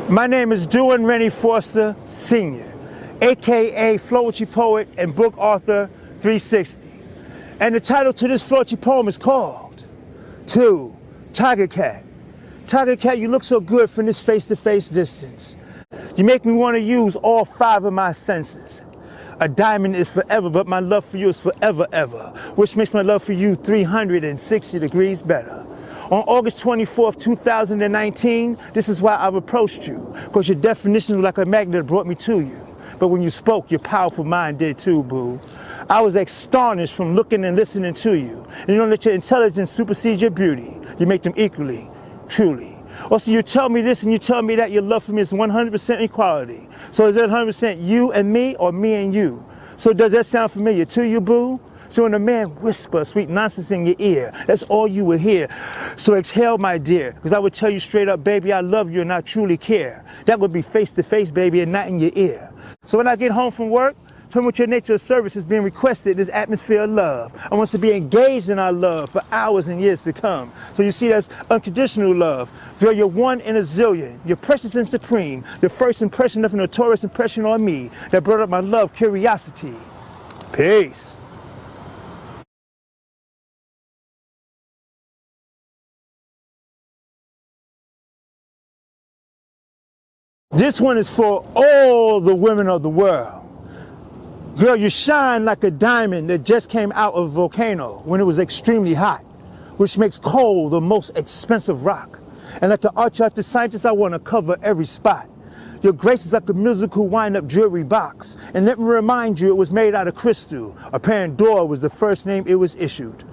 My name is Dewin Rennie Foster Sr., aka Floetry Poet and book author 360. And the title to this Floetry poem is called To Tiger Cat. Tiger Cat, you look so good from this face-to-face distance. You make me want to use all 5 of my senses. A diamond is forever, but my love for you is forever, ever, which makes my love for you 360 degrees better. On August 24th, 2019, this is why I've approached you, because your definition was like a magnet that brought me to you. But when you spoke, your powerful mind did too, boo. I was astonished from looking and listening to you. And you don't let your intelligence supersede your beauty. You make them equally, truly. Also, you tell me this and you tell me that your love for me is 100% equality. So is that 100% you and me or me and you? So does that sound familiar to you, boo? So when a man whispers sweet nonsense in your ear, that's all you will hear. So exhale, my dear, because I would tell you straight up, baby, I love you and I truly care. That would be face to face, baby, and not in your ear. So when I get home from work, tell me what your nature of service is being requested in this atmosphere of love. I want to be engaged in our love for hours and years to come. So you see, that's unconditional love. Girl, you're one in a zillion. You're precious and supreme. The first impression of a notorious impression on me that brought up my love, curiosity. Peace. This one is for all the women of the world. Girl, you shine like a diamond that just came out of a volcano when it was extremely hot, which makes coal the most expensive rock. And like the arch-artist scientist, I want to cover every spot. Your grace is like a musical wind-up jewelry box. And let me remind you, it was made out of crystal. A Pandora was the first name it was issued.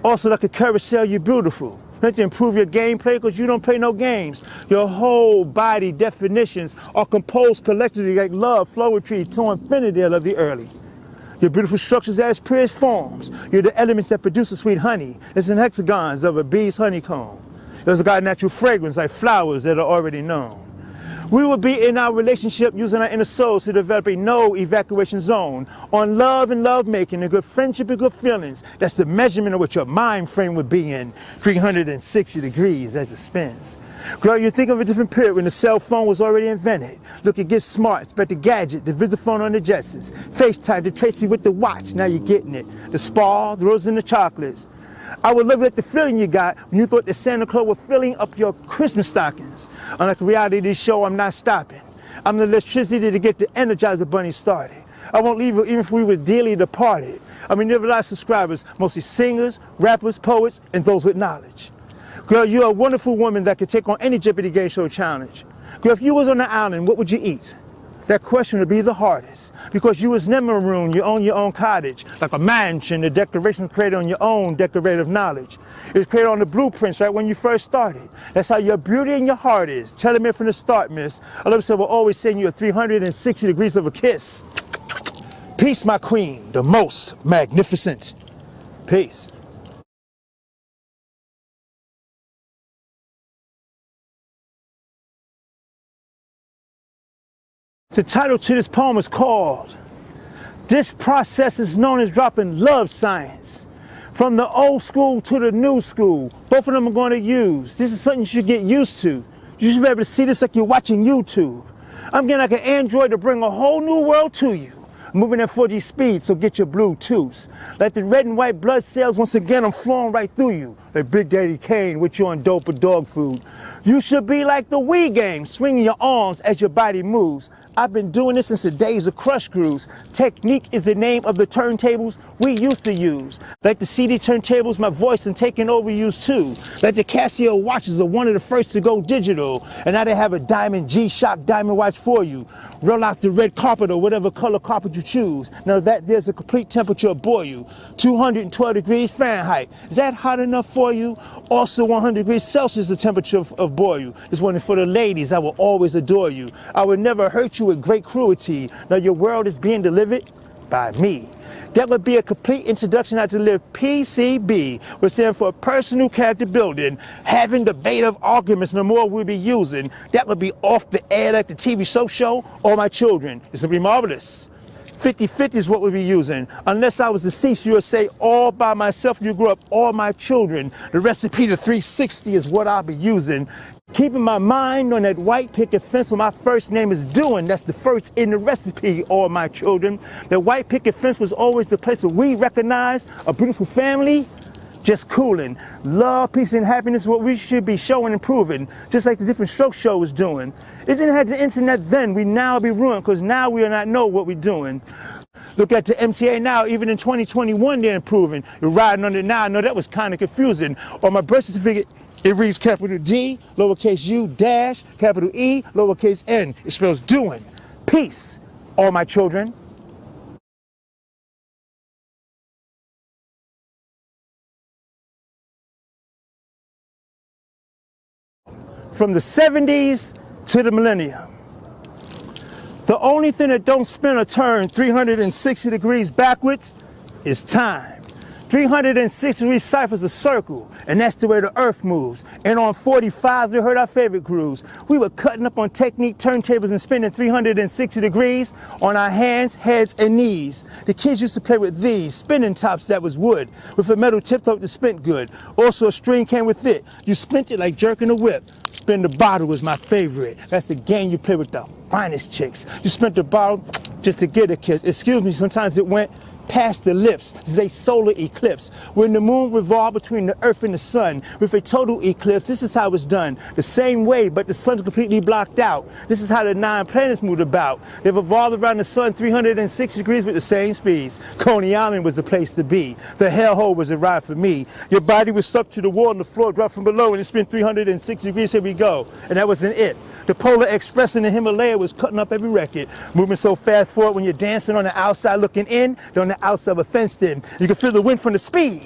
Also, like a carousel, you're beautiful. Not to improve your gameplay, because you don't play no games. Your whole body definitions are composed collectively like love, floetry, to infinity of the early. Your beautiful structures as purest forms. You're the elements that produce a sweet honey. It's in hexagons of a bee's honeycomb. There's got a natural fragrance like flowers that are already known. We will be in our relationship using our inner souls to develop a no evacuation zone on love and love making and good friendship and good feelings. That's the measurement of what your mind frame would be in 360 degrees as it spins. Girl, you think of a different period when the cell phone was already invented. Look, it gets smart. It's about the gadget, the Visiphone on the Jetsons. FaceTime, the Tracy with the watch. Now you're getting it. The spa, the roses and the chocolates. I would love at the feeling you got when you thought that Santa Claus was filling up your Christmas stockings. Unlike a reality show, I'm not stopping. I'm the electricity to get the Energizer Bunny started. I won't leave you even if we were dearly departed. I mean, never a lot of subscribers, mostly singers, rappers, poets, and those with knowledge. Girl, you're a wonderful woman that could take on any Jeopardy game show challenge. Girl, if you was on the island, what would you eat? That question would be the hardest, because you was never maroon, you own your own cottage, like a mansion. The declaration was created on your own decorative knowledge. It was created on the blueprints right when you first started. That's how your beauty and your heart is. Telling me from the start, miss. I love you, so we'll always send you a 360 degrees of a kiss. Peace, my queen, the most magnificent. Peace. The title to this poem is called, This Process is Known as Dropping Love Science. From the old school to the new school, both of them are going to use. This is something you should get used to. You should be able to see this like you're watching YouTube. I'm getting like an Android to bring a whole new world to you. Moving at 4G speed, so get your Bluetooths. Like the red and white blood cells, once again, I'm flowing right through you. Like Big Daddy Kane with you on dope or dog food. You should be like the Wii game, swinging your arms as your body moves. I've been doing this since the days of crush grooves. Technique is the name of the turntables we used to use. Like the CD turntables, my voice and taking over used too. Like the Casio watches are one of the first to go digital. And now they have a diamond G-Shock diamond watch for you. Roll out the red carpet or whatever color carpet you choose. Now that there's a complete temperature aboard you. 212 degrees Fahrenheit. Is that hot enough for you? Also 100 degrees Celsius the temperature aboard you. This one is for the ladies. I will always adore you. I will never hurt you with great cruelty. Now your world is being delivered by me. That would be a complete introduction how to live PCB, which stands for personal character building, having debative arguments no more we'll be using. That would be off the air like the TV soap show or my children. It's going to be marvelous. 50-50 is what we'll be using. Unless I was deceased, you would say all by myself, you grew up, all my children. The recipe to 360 is what I'll be using. Keeping my mind on that white picket fence where my first name is doing. That's the first in the recipe, all my children. The white picket fence was always the place where we recognize a beautiful family just cooling. Love, peace, and happiness is what we should be showing and proving, just like the Different Strokes show was doing. If it didn't have the internet then, we now be ruined, because now we do not know what we're doing. Look at the MTA now, even in 2021, they're improving. You're riding on it now. I know that was kind of confusing. On my birth certificate, it reads capital D, lowercase u, dash, capital E, lowercase n. It spells doing. Peace, all my children. From the 70s to the millennium. The only thing that don't spin or turn 360 degrees backwards is time. 360 degree ciphers a circle, and that's the way the earth moves. And on 45, we heard our favorite grooves. We were cutting up on technique turntables and spinning 360 degrees on our hands, heads, and knees. The kids used to play with these spinning tops that was wood with a metal tip top that spin good. Also a string came with it. You spin it like jerking a whip. Spin the bottle was my favorite. That's the game you play with the finest chicks. You spin the bottle just to get a kiss. Excuse me, sometimes it went past the lips. This is a solar eclipse. When the moon revolved between the earth and the sun with a total eclipse, this is how it's done. The same way, but the sun's completely blocked out. This is how the 9 planets moved about. They've revolved around the sun 360 degrees with the same speeds. Coney Island was the place to be. The hellhole was a ride for me. Your body was stuck to the wall and the floor dropped from below, and it spun 360 degrees. Here we go. And that wasn't it. The Polar Express in the Himalaya was cutting up every record. Moving so fast forward when you're dancing on the outside looking in, they're on the outside of a fenced in. You can feel the wind from the speed.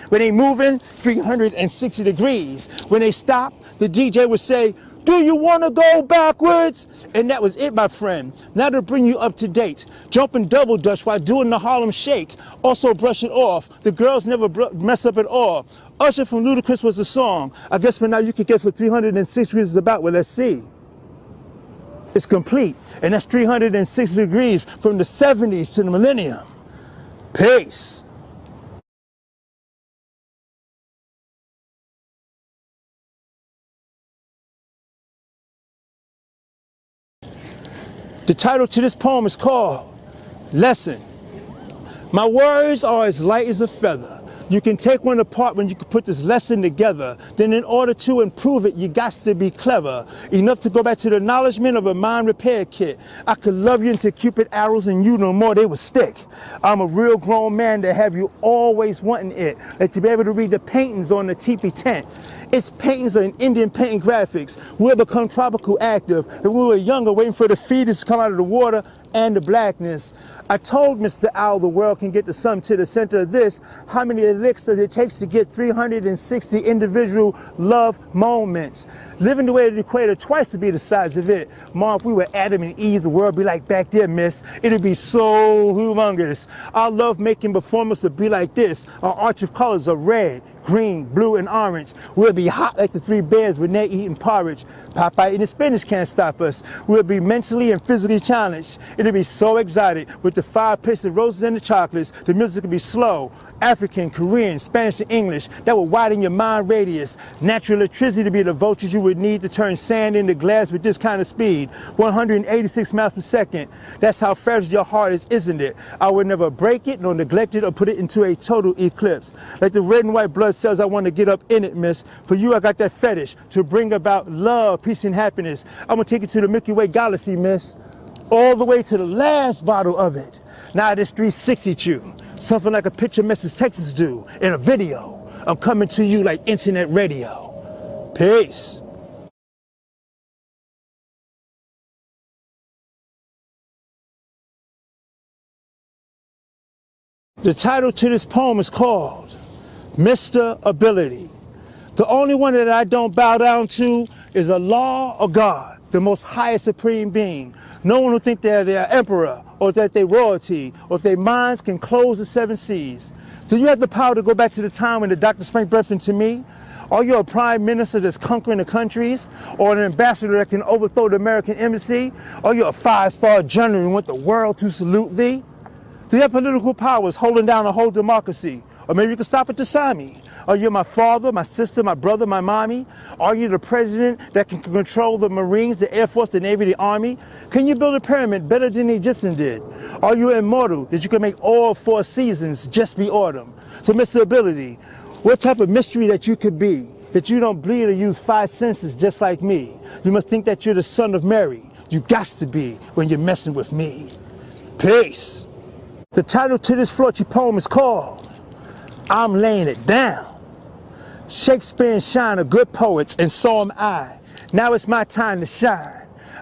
When they moving 360 degrees. When they stop, the DJ would say, "Do you want to go backwards?" And that was it, my friend. Now to bring you up to date, jumping double dutch while doing the Harlem Shake. Also brush it off. The girls never mess up at all. Usher from Ludacris was the song. I guess for now you can guess what 360 degrees is about. Well, let's see. It's complete. And that's 360 degrees from the 70s to the millennium. Peace. The title to this poem is called Lesson. My words are as light as a feather. You can take one apart when you can put this lesson together. Then in order to improve it, you got to be clever. Enough to go back to the acknowledgement of a mind repair kit. I could love you until Cupid arrows and you no more, they would stick. I'm a real grown man to have you always wanting it. Like to be able to read the paintings on the teepee tent. It's paintings of Indian painting graphics. We'll become tropical active. When we were younger, waiting for the fetus to come out of the water and the blackness. I told Mr. Owl the world can get the sum to the center of this. How many elixirs it takes to get 360 individual love moments? Living the way of the equator twice to be the size of it. Mom, if we were Adam and Eve, the world would be like back there, miss. It'd be so humongous. Our love making performance would be like this. Our arch of colors are red, green, blue, and orange. We'll be hot like the 3 bears when they're eating porridge. Popeye eating spinach can't stop us. We'll be mentally and physically challenged. It'll be so excited with the 5 pieces of roses and the chocolates. The music will be slow. African, Korean, Spanish, and English. That will widen your mind radius. Natural electricity to be the voltage you would need to turn sand into glass with this kind of speed. 186 miles per second. That's how fragile your heart is, isn't it? I would never break it, nor neglect it, or put it into a total eclipse. Like the red and white blood cells, I want to get up in it, miss. For you, I got that fetish to bring about love, peace, and happiness. I'm going to take you to the Milky Way galaxy, miss. All the way to the last bottle of it. Now this 360 you. Something like a picture Mrs. Texas do in a video. I'm coming to you like internet radio. Peace. The title to this poem is called Mr. Ability. The only one that I don't bow down to is Allah or God, the most highest supreme being. No one will think they're their emperor, or that they royalty, or if their minds can close the 7 seas. Do you have the power to go back to the time when the doctor sprang breath into me? Are you a prime minister that's conquering the countries? Or an ambassador that can overthrow the American embassy? Are you a 5-star general and want the world to salute thee? Do you have political powers holding down a whole democracy? Or maybe you can stop at the Sami. Are you my father, my sister, my brother, my mommy? Are you the president that can control the Marines, the Air Force, the Navy, the Army? Can you build a pyramid better than the Egyptians did? Are you immortal that you can make all 4 seasons just be autumn? So, Mr. Ability, what type of mystery that you could be, that you don't bleed or use 5 senses just like me? You must think that you're the son of Mary. You got to be when you're messing with me. Peace. The title to this Flauchy poem is called I'm Laying It Down. Shakespeare and Shine are good poets, and so am I. Now it's my time to shine.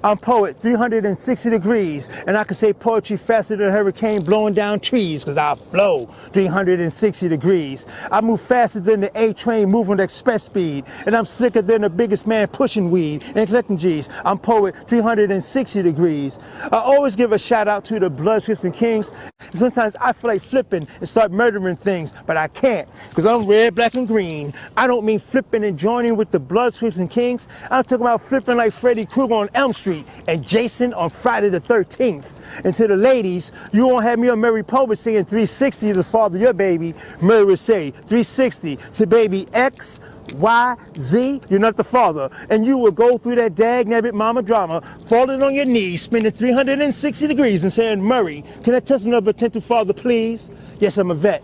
I'm poet 360 degrees, and I can say poetry faster than a hurricane blowing down trees, because I flow 360 degrees. I move faster than the A train moving at express speed, and I'm slicker than the biggest man pushing weed and collecting G's. I'm poet 360 degrees. I always give a shout out to the blood-twisting kings. Sometimes I feel like flipping and start murdering things, but I can't, because I'm red, black, and green. I don't mean flipping and joining with the blood-twisting kings. I'm talking about flipping like Freddy Krueger on Elm Street and Jason on Friday the 13th. And to the ladies, you won't have me on Mary Povich saying 360 to father your baby. Mary would say 360 to baby X, Y, Z, you're not the father. And you will go through that dag-nabbit mama drama, falling on your knees, spinning 360 degrees and saying, Murray, can I touch another attentive father, please? Yes, I'm a vet.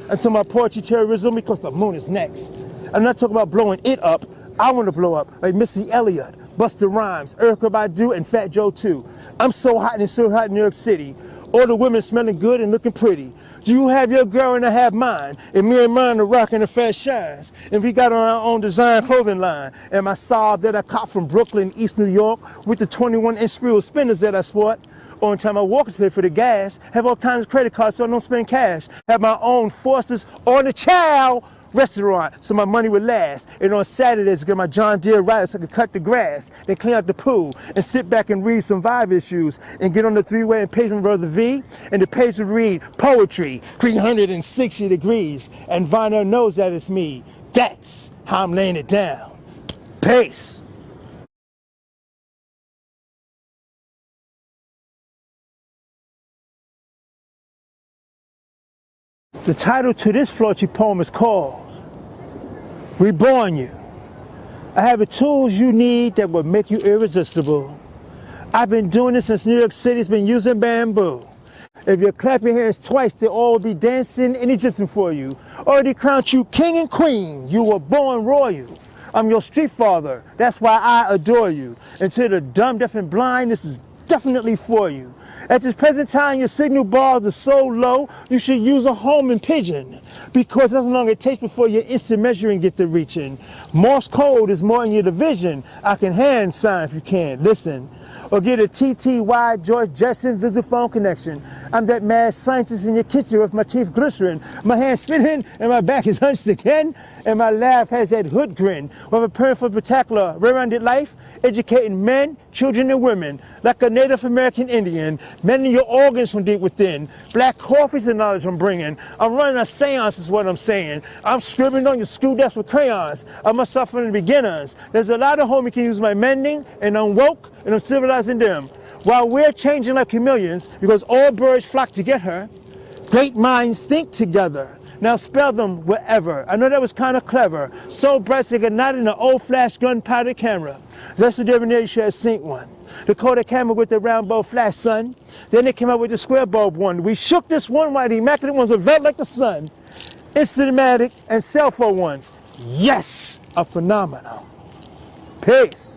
I'm talking about poetry terrorism because the moon is next. I'm not talking about blowing it up. I want to blow up like Missy Elliott, Busta Rhymes, Erykah Badu, and Fat Joe too. I'm so hot and so hot in New York City. All the women smelling good and looking pretty. You have your girl and I have mine. And me and mine are rocking the fat shines. And we got our own design clothing line. And my Saab that I caught from Brooklyn, East New York, with the 21-inch sprue spinners that I sport. Only time I walk is pay for the gas. Have all kinds of credit cards so I don't spend cash. Have my own Foster's on the chow restaurant so my money would last. And on Saturdays, get my John Deere rider so I can cut the grass, then clean out the pool, and sit back and read some Vibe issues, and get on the 3-way and page with Brother V, and the page would read poetry 360 degrees, and Vinyl knows that it's me. That's how I'm laying it down. Peace. The title to this Flauchy poem is called Reborn You. I have the tools you need that will make you irresistible. I've been doing this since New York City's been using bamboo. If you clap your hands twice, they'll all be dancing and existing for you. Already crowned you king and queen. You were born royal. I'm your street father. That's why I adore you. And to the dumb, deaf, and blind, this is definitely for you. At this present time, your signal bars are so low, you should use a homing pigeon, because that's how long it takes before your instant measuring get to reaching. Morse code is more in your division. I can hand sign if you can't listen. Or get a TTY George Jetson Visiphone connection. I'm that mad scientist in your kitchen with my teeth glycerin, my hands spinning, and my back is hunched again, and my laugh has that hood grin. We're preparing for spectacular, rounded life, educating men, children, and women, like a Native American Indian, mending your organs from deep within. Black coffee's the knowledge I'm bringing. I'm running a seance is what I'm saying. I'm scribbling on your school desk with crayons. I must start from the beginners. There's a lot of homies can use my mending, and I'm woke, and I'm civilizing them. While we're changing like chameleons, because all birds flock to get her, great minds think together. Now spell them wherever. I know that was kind of clever. So bright they could not in an old flash gunpowder camera. That's the debonair you should have seen one. The Kodak camera with the round bulb flash, son. Then they came out with the square bulb one. We shook this one while the immaculate ones developed like the sun. Instamatic and cell phone ones. Yes, a phenomenon. Peace.